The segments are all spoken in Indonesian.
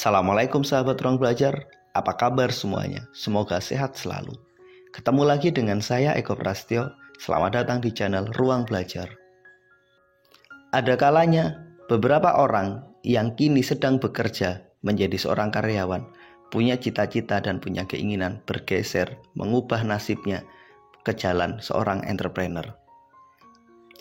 Assalamualaikum sahabat ruang belajar, apa kabar semuanya? Semoga sehat selalu. Ketemu lagi dengan saya Eko Prastio, selamat datang di channel Ruang Belajar. Ada kalanya beberapa orang yang kini sedang bekerja menjadi seorang karyawan, punya cita-cita dan punya keinginan bergeser, mengubah nasibnya ke jalan seorang entrepreneur.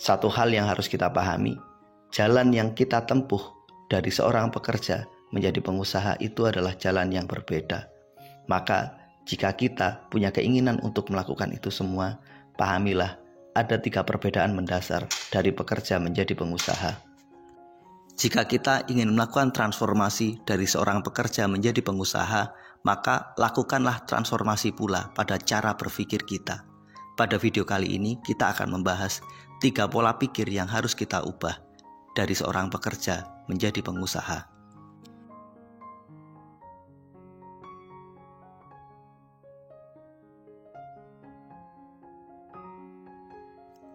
Satu hal yang harus kita pahami, jalan yang kita tempuh dari seorang pekerja menjadi pengusaha itu adalah jalan yang berbeda. Maka jika kita punya keinginan untuk melakukan itu semua, pahamilah ada 3 perbedaan mendasar dari pekerja menjadi pengusaha. Jika kita ingin melakukan transformasi dari seorang pekerja menjadi pengusaha, maka lakukanlah transformasi pula pada cara berpikir kita. Pada video kali ini kita akan membahas 3 pola pikir yang harus kita ubah dari seorang pekerja menjadi pengusaha.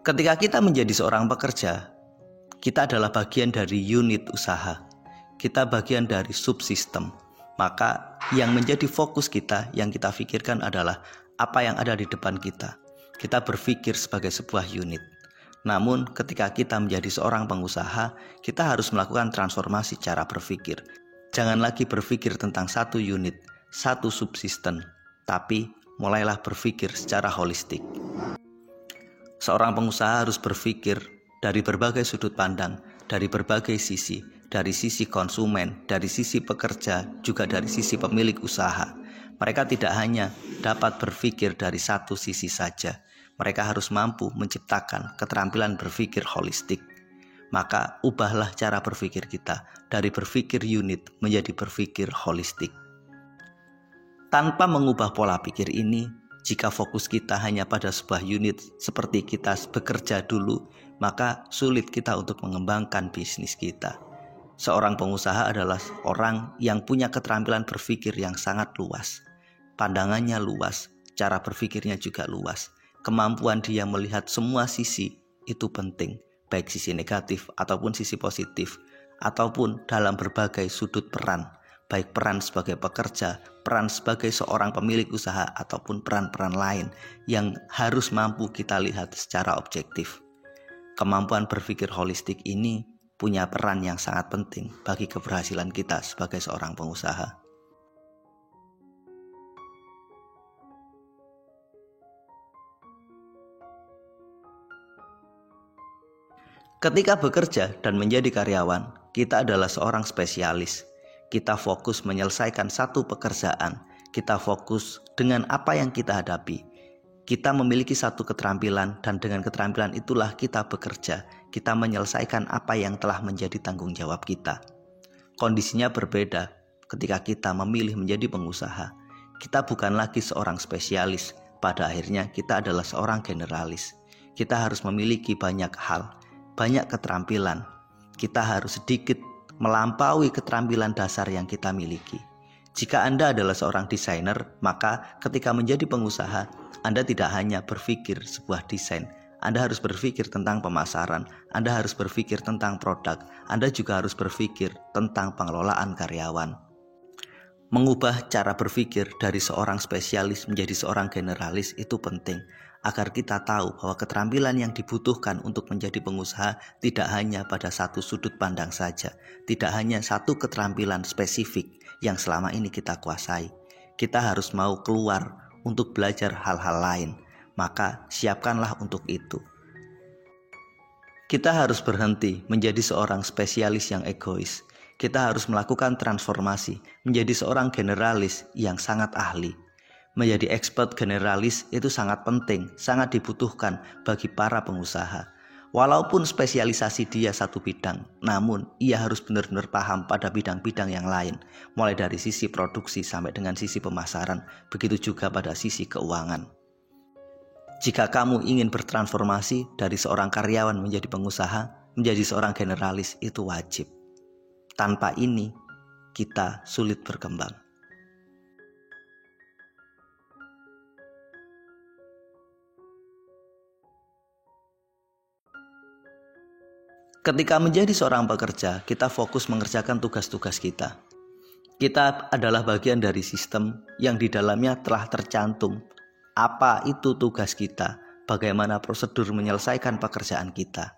Ketika kita menjadi seorang pekerja, kita adalah bagian dari unit usaha. Kita bagian dari subsistem. Maka yang menjadi fokus kita, yang kita pikirkan adalah apa yang ada di depan kita. Kita berpikir sebagai sebuah unit. Namun ketika kita menjadi seorang pengusaha, kita harus melakukan transformasi cara berpikir. Jangan lagi berpikir tentang satu unit, satu subsistem, tapi mulailah berpikir secara holistik. Seorang pengusaha harus berpikir dari berbagai sudut pandang, dari berbagai sisi, dari sisi konsumen, dari sisi pekerja, juga dari sisi pemilik usaha. Mereka tidak hanya dapat berpikir dari satu sisi saja, mereka harus mampu menciptakan keterampilan berpikir holistik. Maka ubahlah cara berpikir kita dari berpikir unit menjadi berpikir holistik. Tanpa mengubah pola pikir ini, jika fokus kita hanya pada sebuah unit seperti kita bekerja dulu, maka sulit kita untuk mengembangkan bisnis kita. Seorang pengusaha adalah orang yang punya keterampilan berpikir yang sangat luas. Pandangannya luas, cara berpikirnya juga luas. Kemampuan dia melihat semua sisi itu penting, baik sisi negatif ataupun sisi positif, ataupun dalam berbagai sudut peran. Baik peran sebagai pekerja, peran sebagai seorang pemilik usaha, ataupun peran-peran lain yang harus mampu kita lihat secara objektif. Kemampuan berpikir holistik ini punya peran yang sangat penting bagi keberhasilan kita sebagai seorang pengusaha. Ketika bekerja dan menjadi karyawan, kita adalah seorang spesialis. Kita fokus menyelesaikan satu pekerjaan. Kita fokus dengan apa yang kita hadapi. Kita memiliki satu keterampilan dan dengan keterampilan itulah kita bekerja. Kita menyelesaikan apa yang telah menjadi tanggung jawab kita. Kondisinya berbeda ketika kita memilih menjadi pengusaha. Kita bukan lagi seorang spesialis. Pada akhirnya kita adalah seorang generalis. Kita harus memiliki banyak hal, banyak keterampilan. Kita harus sedikit melampaui keterampilan dasar yang kita miliki. Jika Anda adalah seorang desainer, maka ketika menjadi pengusaha, Anda tidak hanya berpikir sebuah desain. Anda harus berpikir tentang pemasaran, Anda harus berpikir tentang produk, Anda juga harus berpikir tentang pengelolaan karyawan. Mengubah cara berpikir dari seorang spesialis menjadi seorang generalis itu penting, agar kita tahu bahwa keterampilan yang dibutuhkan untuk menjadi pengusaha tidak hanya pada satu sudut pandang saja, tidak hanya satu keterampilan spesifik yang selama ini kita kuasai. Kita harus mau keluar untuk belajar hal-hal lain, maka siapkanlah untuk itu. Kita harus berhenti menjadi seorang spesialis yang egois. Kita harus melakukan transformasi menjadi seorang generalis yang sangat ahli. Menjadi expert generalis itu sangat penting, sangat dibutuhkan bagi para pengusaha. Walaupun spesialisasi dia satu bidang, namun ia harus benar-benar paham pada bidang-bidang yang lain, mulai dari sisi produksi sampai dengan sisi pemasaran, begitu juga pada sisi keuangan. Jika kamu ingin bertransformasi dari seorang karyawan menjadi pengusaha, menjadi seorang generalis, itu wajib. Tanpa ini, kita sulit berkembang. Ketika menjadi seorang pekerja, kita fokus mengerjakan tugas-tugas kita. Kita adalah bagian dari sistem yang di dalamnya telah tercantum apa itu tugas kita, bagaimana prosedur menyelesaikan pekerjaan kita.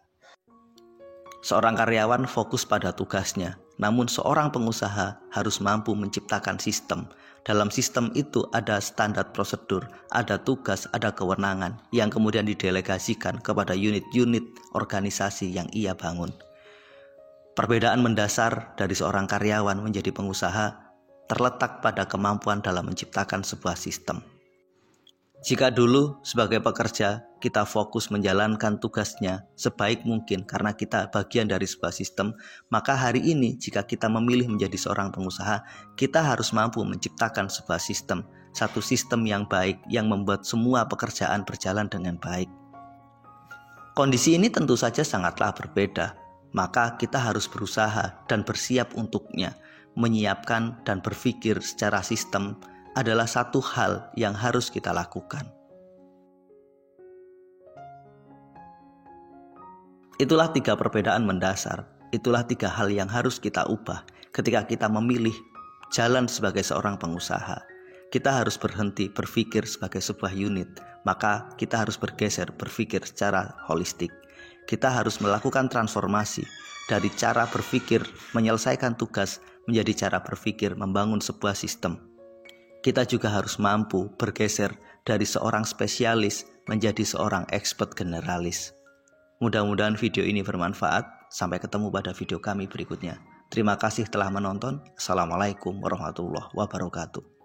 Seorang karyawan fokus pada tugasnya, namun seorang pengusaha harus mampu menciptakan sistem. Dalam sistem itu ada standar prosedur, ada tugas, ada kewenangan yang kemudian didelegasikan kepada unit-unit organisasi yang ia bangun. Perbedaan mendasar dari seorang karyawan menjadi pengusaha terletak pada kemampuan dalam menciptakan sebuah sistem. Jika dulu sebagai pekerja kita fokus menjalankan tugasnya sebaik mungkin karena kita bagian dari sebuah sistem, maka hari ini jika kita memilih menjadi seorang pengusaha, kita harus mampu menciptakan sebuah sistem, satu sistem yang baik yang membuat semua pekerjaan berjalan dengan baik. Kondisi ini tentu saja sangatlah berbeda. Maka kita harus berusaha dan bersiap untuknya. Menyiapkan dan berpikir secara sistem adalah satu hal yang harus kita lakukan. Itulah 3 perbedaan mendasar. Itulah 3 hal yang harus kita ubah ketika kita memilih jalan sebagai seorang pengusaha. Kita harus berhenti berpikir sebagai sebuah unit, maka kita harus bergeser berpikir secara holistik. Kita harus melakukan transformasi dari cara berpikir menyelesaikan tugas menjadi cara berpikir membangun sebuah sistem. Kita juga harus mampu bergeser dari seorang spesialis menjadi seorang expert generalis. Mudah-mudahan video ini bermanfaat. Sampai ketemu pada video kami berikutnya. Terima kasih telah menonton. Assalamualaikum warahmatullahi wabarakatuh.